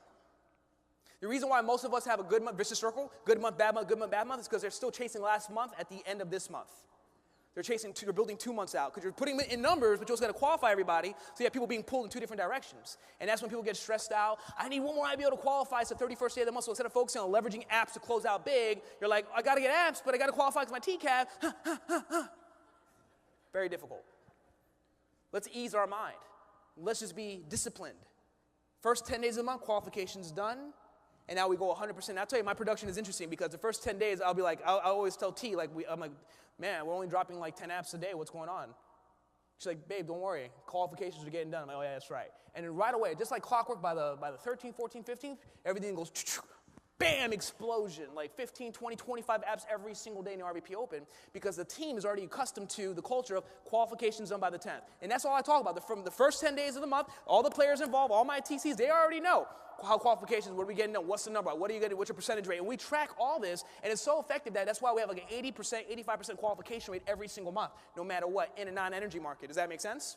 The reason why most of us have a good month, vicious circle, good month, bad month, good month, bad month, is because they're still chasing last month at the end of this month. They're building 2 months out because you're putting it in numbers, but you're also got to qualify everybody. So you have people being pulled in two different directions. And that's when people get stressed out. I need one more IBO to qualify. It's the 31st day of the month. So instead of focusing on leveraging apps to close out big, you're like, I got to get apps, but I got to qualify because my TCAP. Very difficult. Let's ease our mind. Let's just be disciplined. First 10 days of the month, qualification's done. And now we go 100%. I'll tell you, my production is interesting because the first 10 days, I'll be like, I always tell T, I'm like, man, we're only dropping like 10 apps a day. What's going on? She's like, babe, don't worry. Qualifications are getting done. I'm like, oh, yeah, that's right. And then right away, just like clockwork, by the 13th, 14th, 15th, everything goes, bam, explosion. Like 15, 20, 25 apps every single day in the RBP Open because the team is already accustomed to the culture of qualifications done by the 10th. And that's all I talk about. From the first 10 days of the month, all the players involved, all my TCs, they already know how qualifications, what are we getting done, what's the number, what are you getting, what's your percentage rate, and we track all this, and it's so effective that's why we have like an 80%, 85% qualification rate every single month, no matter what, in a non-energy market. Does that make sense?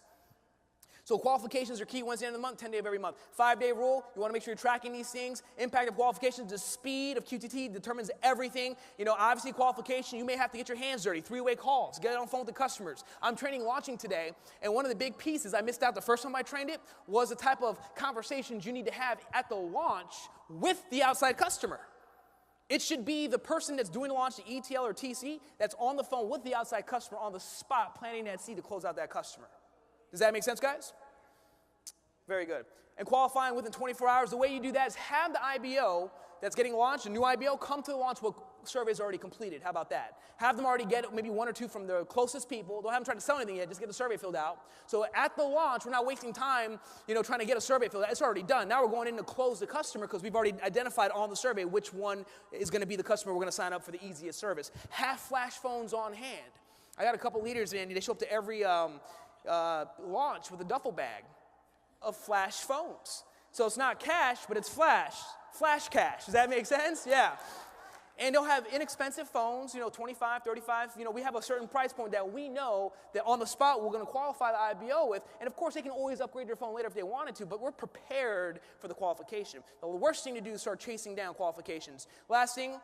So qualifications are key Wednesday end of the month, 10 day of every month. 5-day rule, you want to make sure you're tracking these things. Impact of qualifications, the speed of QTT determines everything. Obviously qualification, you may have to get your hands dirty, 3-way calls, get on the phone with the customers. I'm training launching today, and one of the big pieces I missed out the first time I trained it was the type of conversations you need to have at the launch with the outside customer. It should be the person that's doing the launch, the ETL or TC, that's on the phone with the outside customer on the spot planting that seed to close out that customer. Does that make sense, guys? Very good. And qualifying within 24 hours, the way you do that is have the IBO that's getting launched, a new IBO, come to the launch with surveys already completed. How about that? Have them already get maybe 1 or 2 from the closest people. Don't have them try to sell anything yet. Just get the survey filled out. So at the launch, we're not wasting time, trying to get a survey filled out. It's already done. Now we're going in to close the customer because we've already identified on the survey which one is going to be the customer we're going to sign up for the easiest service. Have flash phones on hand. I got a couple leaders, Andy. They show up to every launch with a duffel bag of flash phones. So it's not cash, but it's flash cash. Does that make sense? Yeah. And they'll have inexpensive phones, 25, 35. We have a certain price point that we know that on the spot we're going to qualify the IBO with. And of course, they can always upgrade their phone later if they wanted to, but we're prepared for the qualification. The worst thing to do is start chasing down qualifications. Last thing,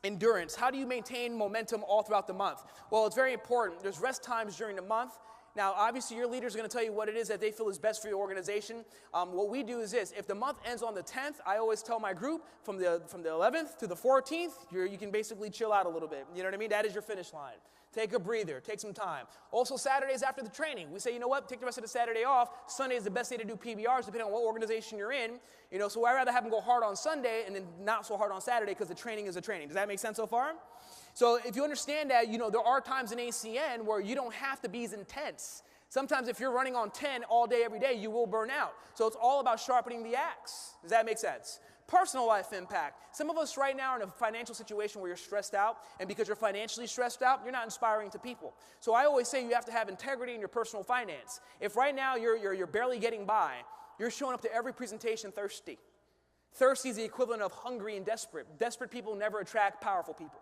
endurance. How do you maintain momentum all throughout the month? Well, it's very important. There's rest times during the month. Now, obviously, your leaders are going to tell you what it is that they feel is best for your organization. What we do is this. If the month ends on the 10th, I always tell my group from the 11th to the 14th, you can basically chill out a little bit. You know what I mean? That is your finish line. Take a breather. Take some time. Also, Saturdays after the training, we say, you know what? Take the rest of the Saturday off. Sunday is the best day to do PBRs, depending on what organization you're in. You know, so I'd rather have them go hard on Sunday and then not so hard on Saturday because the training is a training. Does that make sense so far? So if you understand that, you know, there are times in ACN where you don't have to be as intense. Sometimes if you're running on 10 all day, every day, you will burn out. So it's all about sharpening the axe. Does that make sense? Personal life impact. Some of us right now are in a financial situation where you're stressed out, and because you're financially stressed out, you're not inspiring to people. So I always say you have to have integrity in your personal finance. If right now you're barely getting by, you're showing up to every presentation thirsty. Thirsty is the equivalent of hungry and desperate. Desperate people never attract powerful people.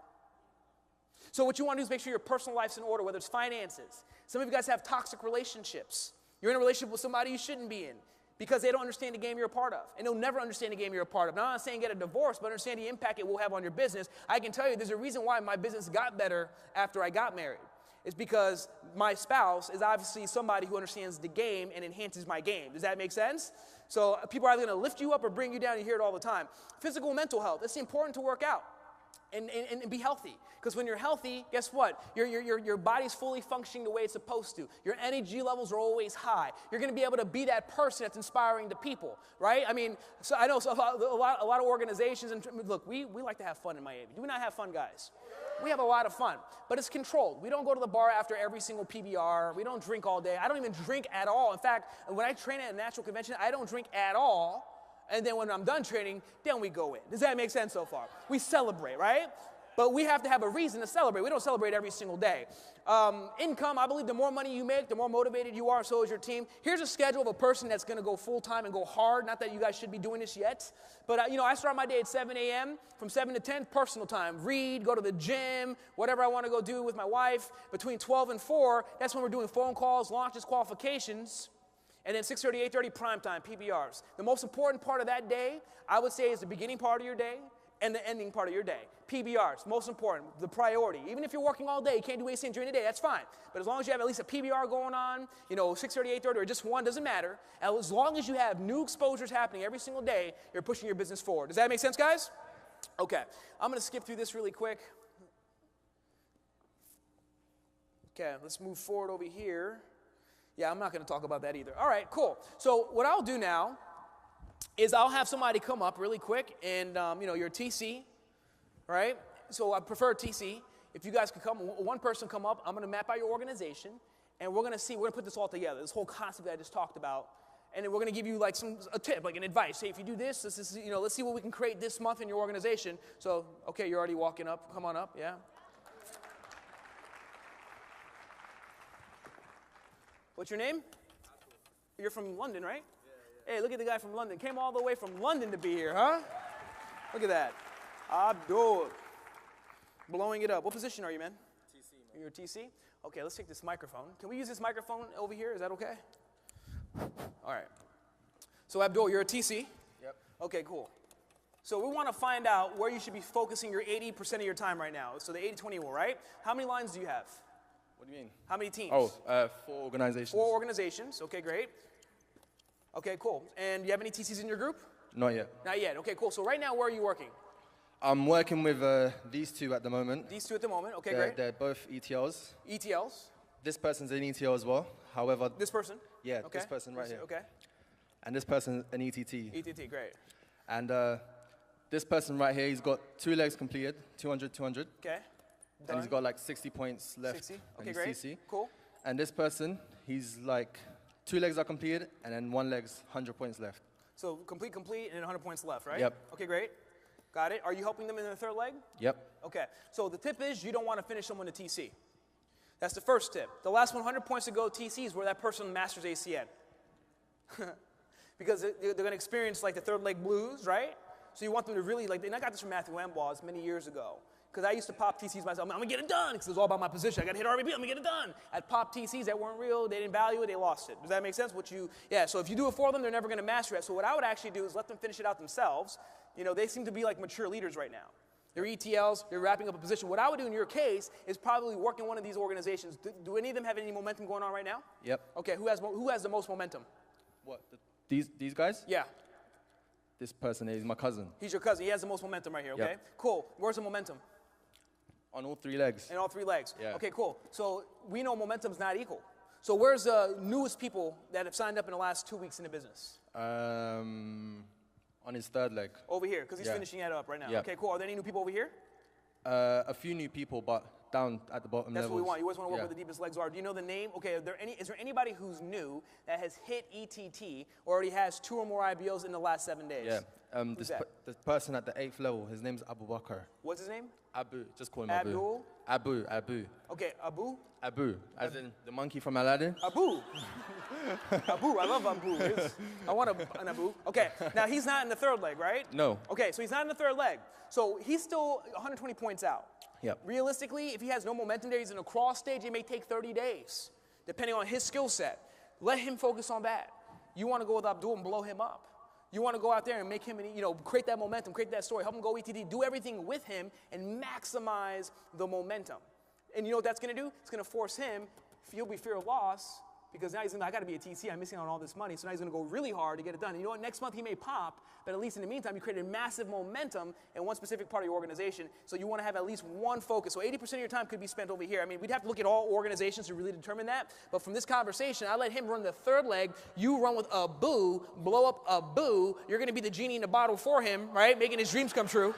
So what you want to do is make sure your personal life's in order, whether it's finances. Some of you guys have toxic relationships. You're in a relationship with somebody you shouldn't be in because they don't understand the game you're a part of. And they'll never understand the game you're a part of. Now, I'm not saying get a divorce, but understand the impact it will have on your business. I can tell you there's a reason why my business got better after I got married. It's because my spouse is obviously somebody who understands the game and enhances my game. Does that make sense? So people are either going to lift you up or bring you down. You hear it all the time. Physical and mental health. It's important to work out. And be healthy. Because when you're healthy, guess what? Your body's fully functioning the way it's supposed to. Your energy levels are always high. You're going to be able to be that person that's inspiring to people, right? I mean, so I know a lot of organizations, and look, we like to have fun in Miami. Do we not have fun, guys? We have a lot of fun, but it's controlled. We don't go to the bar after every single PBR. We don't drink all day. I don't even drink at all. In fact, when I train at a natural convention, I don't drink at all. And then when I'm done training, then we go in. Does that make sense so far? We celebrate, right? But we have to have a reason to celebrate. We don't celebrate every single day. Income, I believe the more money you make, the more motivated you are, so is your team. Here's a schedule of a person that's going to go full-time and go hard. Not that you guys should be doing this yet. But, you know, I start my day at 7 a.m. From 7 to 10, personal time. Read, go to the gym, whatever I want to go do with my wife. Between 12 and 4, that's when we're doing phone calls, launches, qualifications. And then 6:30, 8:30, prime time, PBRs. The most important part of that day, I would say, is the beginning part of your day and the ending part of your day. PBRs, most important, the priority. Even if you're working all day, you can't do ACN during the day, that's fine. But as long as you have at least a PBR going on, you know, 6:30, 8:30, or just one, doesn't matter. And as long as you have new exposures happening every single day, you're pushing your business forward. Does that make sense, guys? Okay, I'm going to skip through this really quick. Okay, let's move forward over here. Yeah, I'm not going to talk about that either. All right, cool. So what I'll do now is I'll have somebody come up really quick, and, you know, you're a TC, right? So I prefer TC. If you guys could come, one person come up, I'm going to map out your organization, and we're going to put this all together, this whole concept that I just talked about, and then we're going to give you like a tip, like an advice. Hey, if you do this, you know, let's see what we can create this month in your organization. So, okay, you're already walking up. Come on up, yeah. What's your name? You're from London, right? Yeah. Hey, look at the guy from London. Came all the way from London to be here, huh? Look at that. Abdul. Blowing it up. What position are you, man? TC, man. You're a TC? Okay, let's take this microphone. Can we use this microphone over here? Is that okay? All right. So, Abdul, you're a TC? Yep. Okay, cool. So we want to find out where you should be focusing your 80% of your time right now. So the 80-20 rule, right? How many lines do you have? What do you mean? How many teams? 4 organizations. 4 organizations. Okay, great. Okay, cool. And do you have any TCs in your group? Not yet. Not yet. Okay, cool. So right now, where are you working? I'm working with these two at the moment. These two at the moment. Okay, great. They're both ETLs. ETLs. This person's an ETL as well. However, this person? Yeah, okay. This person right here. Okay. And this person, an ETT. ETT, great. And this person right here, he's got 2 legs completed, 200, 200. Okay. Done. And he's got like 60 points left. 60. Okay, great. CC. Cool. And this person, he's like 2 legs are completed, and then 1 leg's 100 points left. So complete, and 100 points left, right? Yep. Okay, great. Got it. Are you helping them in the third leg? Yep. Okay. So the tip is you don't want to finish someone to TC. That's the first tip. The last 100 points to go TC is where that person masters ACN. Because they're going to experience like the third leg blues, right? So you want them to really, like, and I got this from Matthew Amboss many years ago. Because I used to pop TCs myself. I'm going to get it done because it was all about my position. I got to hit RBB. I'm going to get it done. I'd pop TCs that weren't real. They didn't value it. They lost it. Does that make sense? So if you do it for them, they're never going to master it. So what I would actually do is let them finish it out themselves. You know, they seem to be like mature leaders right now. They're ETLs, they're wrapping up a position. What I would do in your case is probably work in one of these organizations. Do any of them have any momentum going on right now? Yep. Okay, who has the most momentum? What? These guys? Yeah. This person is my cousin. He's your cousin. He has the most momentum right here, okay? Yep. Cool. Where's the momentum? On all 3 legs. In all 3 legs. Yeah. Okay, cool. So we know momentum's not equal. So where's the newest people that have signed up in the last 2 weeks in the business? On his 3rd leg. Over here, because he's Yeah. finishing that up right now. Yep. Okay, cool. Are there any new people over here? A few new people, but down at the bottom That's levels. what we want. You always want to work Yeah. where the deepest legs are. Do you know the name? Okay, is there anybody who's new that has hit ETT or already has 2 or more IBOs in the last 7 days? Yeah. Who's that? The person at the 8th level, his name's Abu Bakr. What's his name? Abu, just call him Abdul? Abu. Abu. Okay, Abu? Abu, as in the monkey from Aladdin. Abu. Abu, I love Abu. I want an Abu. Okay, now he's not in the 3rd leg, right? No. Okay, so he's not in the 3rd leg. So he's still 120 points out. Yep. Realistically, if he has no momentum there, he's in a crawl stage, it may take 30 days, depending on his skill set. Let him focus on that. You want to go with Abdul and blow him up. You want to go out there and make him, create that momentum, create that story, help him go ETT, do everything with him and maximize the momentum. And you know what that's going to do? It's going to force him, he'll be fear of loss, because now he's going to, I got to be a TC, I'm missing out on all this money, so now he's going to go really hard to get it done. And you know what? Next month he may pop, but at least in the meantime, you created massive momentum in one specific part of your organization, so you want to have at least one focus. So 80% of your time could be spent over here. I mean, we'd have to look at all organizations to really determine that, but from this conversation, I let him run the 3rd leg, you run with Abu, blow up Abu, you're going to be the genie in the bottle for him, right? Making his dreams come true,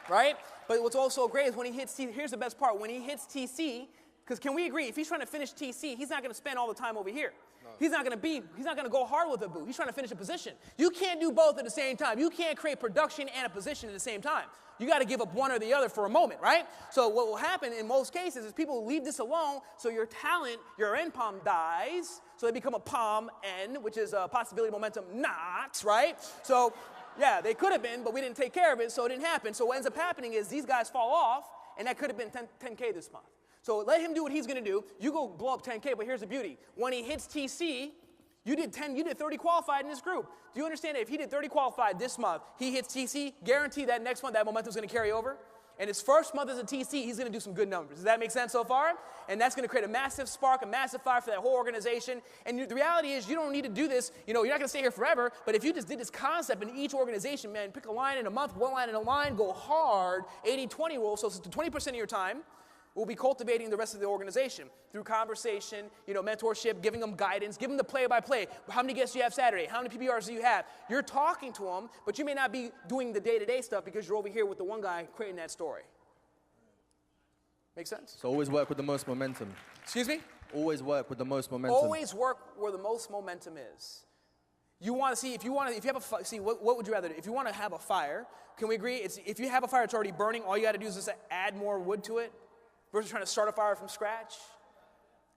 right? But what's also great is when he hits TC, here's the best part, when he hits TC, because can we agree, if he's trying to finish TC, he's not going to spend all the time over here. No. He's not going to go hard with Abu. He's trying to finish a position. You can't do both at the same time. You can't create production and a position at the same time. You got to give up one or the other for a moment, right? So what will happen in most cases is people leave this alone, so your talent, your end palm dies, so they become a palm N, which is a possibility momentum not, right? So yeah, they could have been, but we didn't take care of it, so it didn't happen. So what ends up happening is these guys fall off, and that could have been 10K this month. So let him do what he's going to do. You go blow up 10K, but here's the beauty. When he hits TC, you did 30 qualified in this group. Do you understand that if he did 30 qualified this month, he hits TC, guarantee that next month that momentum's going to carry over? And his first month as a TC, he's going to do some good numbers. Does that make sense so far? And that's going to create a massive spark, a massive fire for that whole organization. And the reality is you don't need to do this. You're not going to stay here forever. But if you just did this concept in each organization, man, pick a line in a month, one line in a line, go hard, 80-20 rule. So 20% of your time will be cultivating the rest of the organization through conversation, mentorship, giving them guidance, giving them the play-by-play. How many guests do you have Saturday? How many PBRs do you have? You're talking to them, but you may not be doing the day-to-day stuff because you're over here with the one guy creating that story. Make sense? So always work with the most momentum. Excuse me? Always work with the most momentum. Always work where the most momentum is. You want to see, if you have a, see, what would you rather do? If you want to have a fire, can we agree? If you have a fire that's already burning, all you got to do is just add more wood to it versus trying to start a fire from scratch.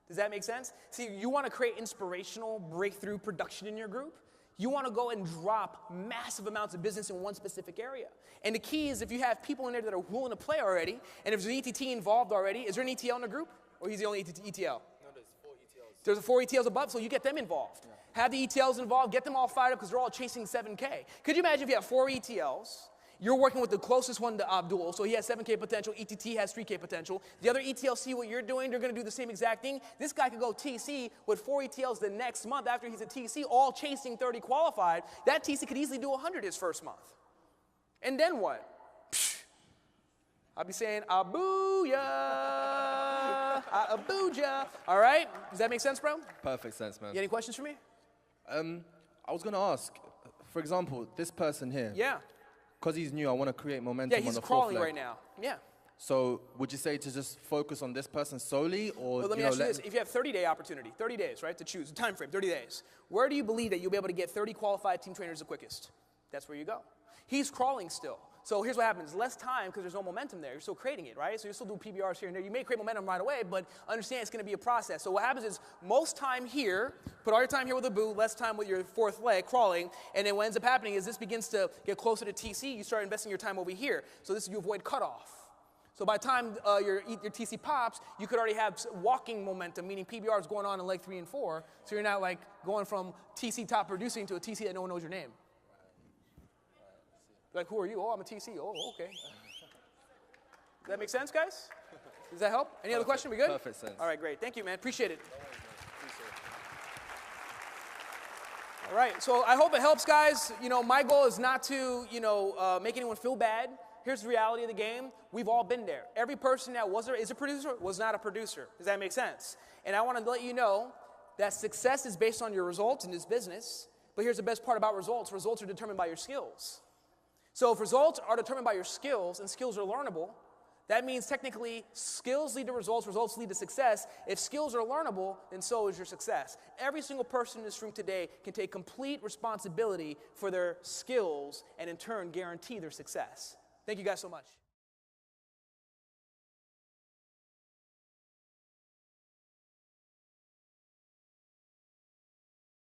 Does that make sense? See, you want to create inspirational breakthrough production in your group. You want to go and drop massive amounts of business in one specific area. And the key is if you have people in there that are willing to play already, and if there's an ETT involved already, is there an ETL in the group? Or he's the only ETL? No, there's 4 ETLs. There's 4 ETLs above, so you get them involved. Yeah. Have the ETLs involved, get them all fired up because they're all chasing 7K. Could you imagine if you have 4 ETLs, you're working with the closest one to Abdul, so he has 7K potential, ETT has 3K potential. The other ETLs see what you're doing, they're going to do the same exact thing. This guy could go TC with 4 ETLs the next month after he's a TC, all chasing 30 qualified. That TC could easily do 100 his first month. And then what? I'll be saying, Abuya, Abuja. All right? Does that make sense, bro? Perfect sense, man. You got any questions for me? I was going to ask, for example, this person here. Yeah. Because he's new, I want to create momentum Yeah, on the he's crawling 4th leg. right now. Yeah. So would you say to just focus on this person solely, or Well, let me ask you this. If you have 30-day opportunity, 30 days, right, to choose, a time frame, 30 days, where do you believe that you'll be able to get 30 qualified team trainers the quickest? That's where you go. He's crawling still. So here's what happens. Less time because there's no momentum there. You're still creating it, right? So you're still doing PBRs here and there. You may create momentum right away, but understand it's going to be a process. So what happens is most time here, put all your time here with Abu, less time with your 4th leg crawling, and then what ends up happening is this begins to get closer to TC. You start investing your time over here. So this you avoid cutoff. So by the time your TC pops, you could already have walking momentum, meaning PBRs going on in leg 3 and 4. So you're not like going from TC top producing to a TC that no one knows your name. Like, who are you? Oh, I'm a TC. Oh, okay. Does that make sense, guys? Does that help? Any other question? We good? Perfect sense. All right, great. Thank you, man. Appreciate it. All right, so I hope it helps, guys. You know, my goal is not to, make anyone feel bad. Here's the reality of the game. We've all been there. Every person that is a producer was not a producer. Does that make sense? And I want to let you know that success is based on your results in this business. But here's the best part about results. Results are determined by your skills. So if results are determined by your skills and skills are learnable, that means technically skills lead to results, results lead to success. If skills are learnable, then so is your success. Every single person in this room today can take complete responsibility for their skills and in turn guarantee their success. Thank you guys so much.